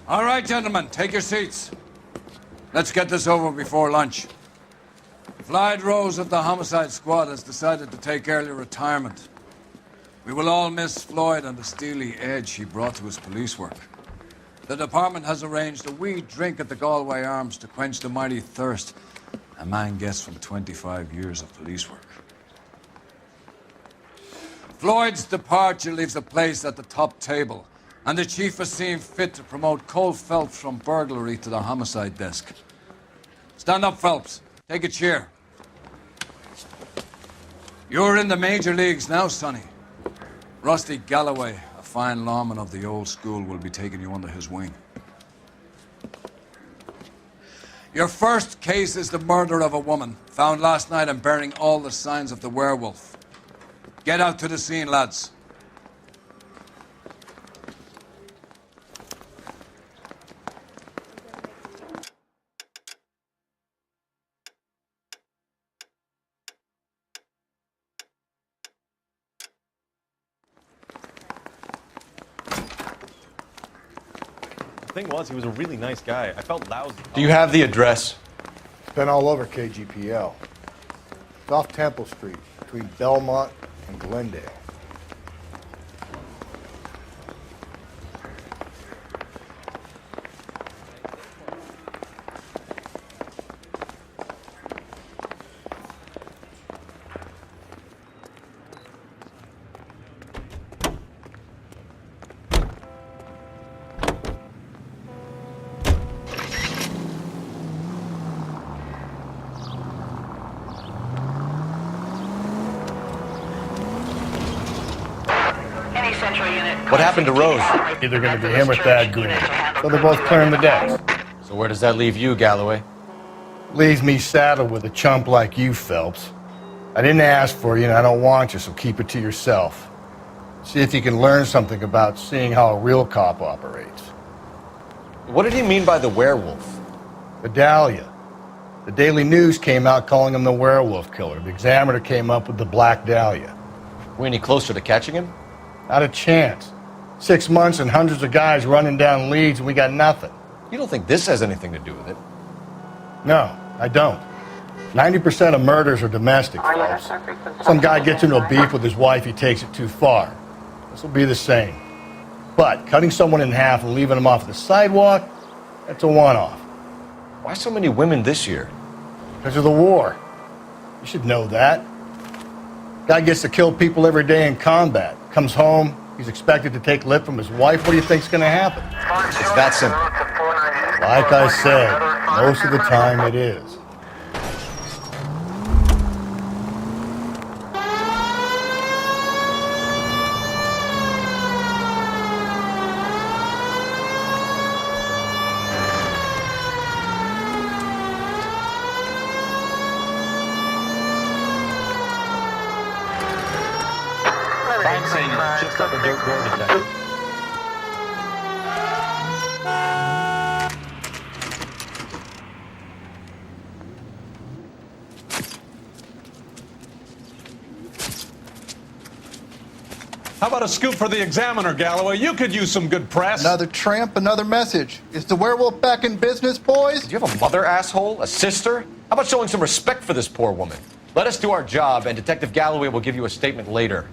All right, gentlemen, take your seats. Let's get this over before lunch. Floyd Rose of the Homicide Squad has decided to take early retirement. We will all miss Floyd and the steely edge he brought to his police work. The department has arranged a wee drink at the Galloway Arms to quench the mighty thirst a man gets from 25 years of police work. Floyd's departure leaves the place at the top table, and the chief has seen fit to promote Cole Phelps from burglary to the homicide desk. Stand up, Phelps. Take a chair. You're in the major leagues now, Sonny. Rusty Galloway, a fine lawman of the old school, will be taking you under his wing. Your first case is the murder of a woman, found last night and bearing all the signs of the werewolf. Get out to the scene, lads. The thing was, he was a really nice guy. I felt lousy. Do you have the address? Been all over KGPL. It's off Temple Street, between Belmont and Glendale. What happened to Rose? Either going to be him or Thad Green. So they're both clearing the decks. So where does that leave you, Galloway? Leaves me saddled with a chump like you, Phelps. I didn't ask for you and I don't want you, so keep it to yourself. See if you can learn something about seeing how a real cop operates. What did he mean by the werewolf? The Dahlia. The Daily News came out calling him the werewolf killer. The Examiner came up with the Black Dahlia. We any closer to catching him? Not a chance. 6 months and hundreds of guys running down leads and we got nothing. You don't think this has anything to do with it? No, I don't. 90% of murders are domestic, Phelps. Some guy gets into a beef with his wife, he takes it too far. This will be the same. But cutting someone in half and leaving them off the sidewalk, that's a one-off. Why so many women this year? Because of the war. You should know that. Guy gets to kill people every day in combat. Comes home, he's expected to take lip from his wife. What do you think's going to happen? It's that simple. Like I said, most of the time it is. Crime scene is just up a dirt road, detective. How about a scoop for the Examiner, Galloway? You could use some good press. Another tramp, another message. Is the werewolf back in business, boys? Do you have a mother, asshole? A sister? How about showing some respect for this poor woman? Let us do our job, and Detective Galloway will give you a statement later.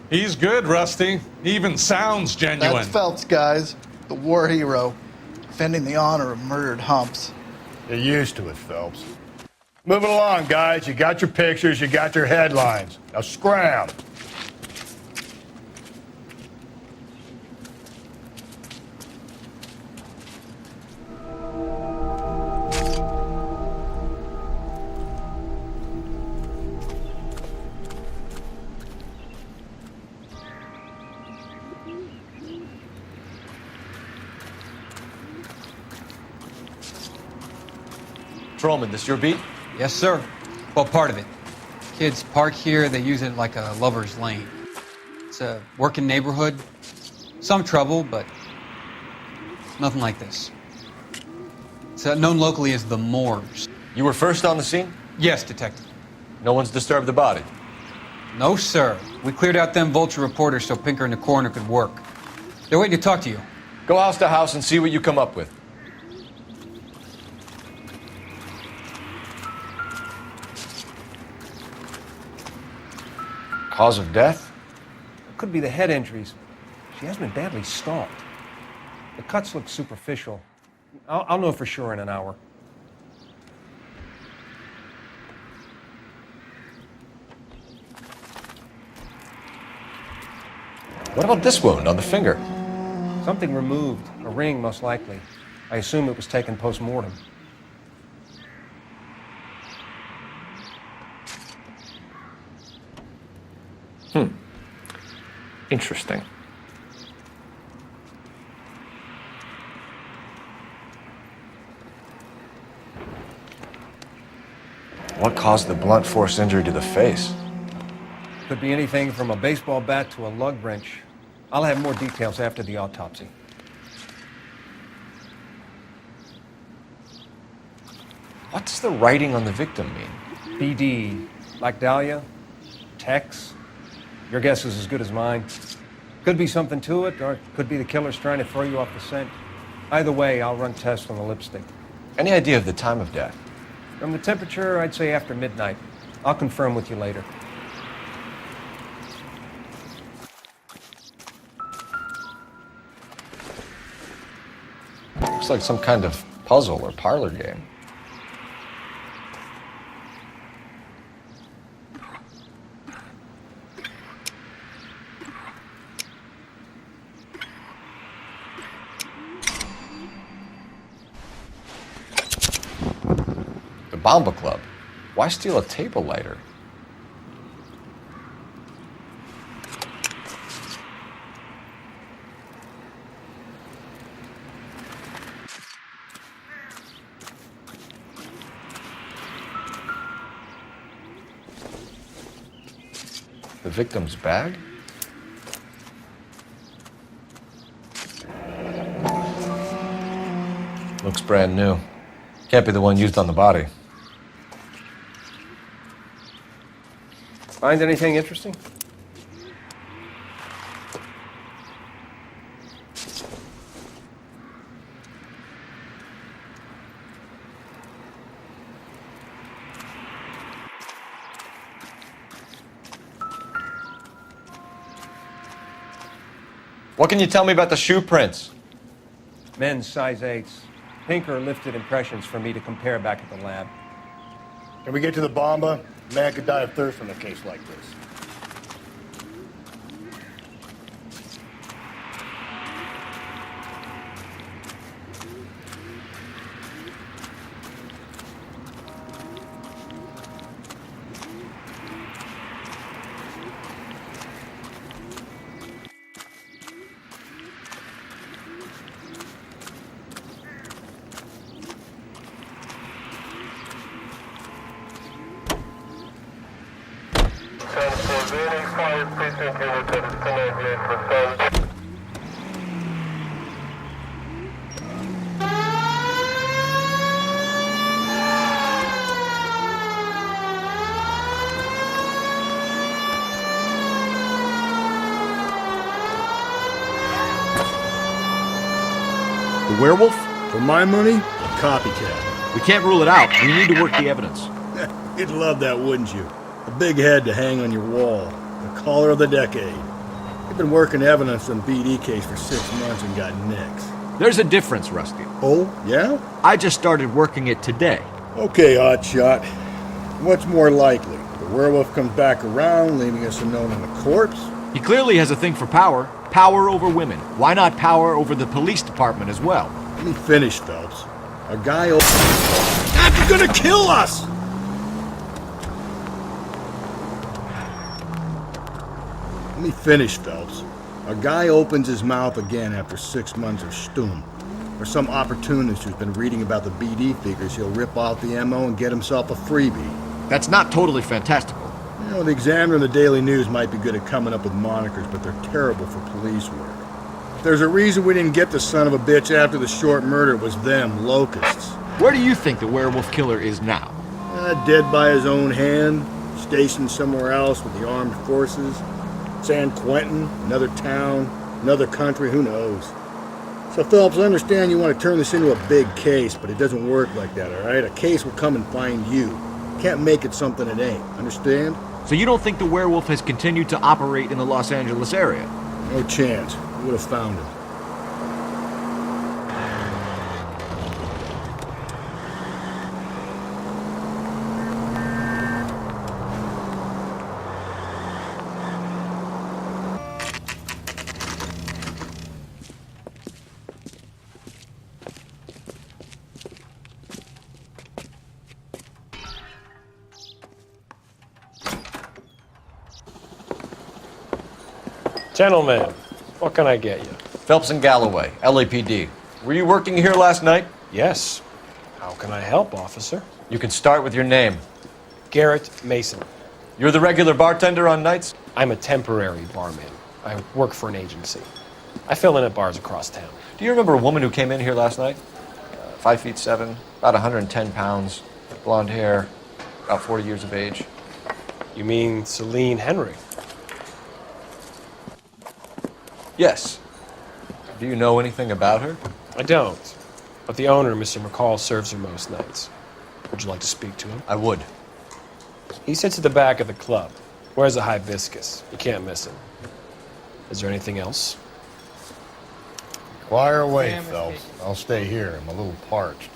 He's good, Rusty. He even sounds genuine. That's Phelps, guys. The war hero. Defending the honor of murdered humps. You're used to it, Phelps. Moving along, guys. You got your pictures, you got your headlines. Now scram. Trollman, this your beat? Yes, sir. Well, part of it. Kids park here, they use it like a lover's lane. It's a working neighborhood. Some trouble, but nothing like this. It's known locally as the Moors. You were first on the scene? Yes, detective. No one's disturbed the body? No, sir. We cleared out them vulture reporters so Pinker and the coroner could work. They're waiting to talk to you. Go house to house and see what you come up with. Cause of death? It could be the head injuries. She has been badly stalked. The cuts look superficial. I'll know for sure in an hour. What about this wound on the finger? Something removed, a ring most likely. I assume it was taken post-mortem. Interesting. What caused the blunt force injury to the face? Could be anything from a baseball bat to a lug wrench. I'll have more details after the autopsy. What's the writing on the victim mean? BD, like Dahlia, Tex. Your guess is as good as mine. Could be something to it, or it could be the killer's trying to throw you off the scent. Either way, I'll run tests on the lipstick. Any idea of the time of death? From the temperature, I'd say after midnight. I'll confirm with you later. Looks like some kind of puzzle or parlor game. The Bomba Club. Why steal a table lighter? The victim's bag? Looks brand new. Can't be the one used on the body. Find anything interesting? What can you tell me about the shoe prints? Men's size 8s. Pinker lifted impressions for me to compare back at the lab. Can we get to the Bomba? Man could die of thirst in a case like this. The werewolf? For my money, a copycat. We can't rule it out. We need to work the evidence. You'd love that, wouldn't you? A big head to hang on your wall. The caller of the decade. You've been working evidence on BD case for 6 months and got nicks. There's a difference, Rusty. Oh, yeah? I just started working it today. Okay, Hotshot. What's more likely? The werewolf comes back around, leaving us unknown on the corpse? He clearly has a thing for power. Power over women. Why not power over the police department as well? Let me finish, Phelps. A guy... God, you're gonna kill us! Let me finish, Phelps. A guy opens his mouth again after 6 months of stoom. Or some opportunist who's been reading about the BD figures, he'll rip off the MO and get himself a freebie. That's not totally fantastical. You know, the Examiner and the Daily News might be good at coming up with monikers, but they're terrible for police work. If there's a reason we didn't get the son of a bitch after the short murder, it was them, locusts. Where do you think the werewolf killer is now? Dead by his own hand, stationed somewhere else with the armed forces. San Quentin, another town, another country, who knows? So, Phelps, I understand you want to turn this into a big case, but it doesn't work like that, all right? A case will come and find you. Can't make it something it ain't. Understand? So you don't think the werewolf has continued to operate in the Los Angeles area? No chance. We would have found him. Gentlemen, what can I get you? Phelps and Galloway, LAPD. Were you working here last night? Yes. How can I help, officer? You can start with your name. Garrett Mason. You're the regular bartender on nights? I'm a temporary barman. I work for an agency. I fill in at bars across town. Do you remember a woman who came in here last night? 5'7", about 110 pounds, blonde hair, about 40 years of age. You mean Celine Henry? Yes. Do you know anything about her? I don't. But the owner, Mr. McCall, serves her most nights. Would you like to speak to him? I would. He sits at the back of the club. Wears a hibiscus. You can't miss him. Is there anything else? Fire away, Phelps. I'll stay here. I'm a little parched.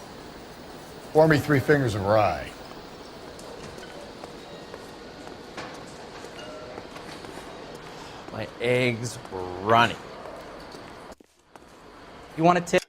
Pour me 3 fingers of rye. My eggs were runny. You want a tip?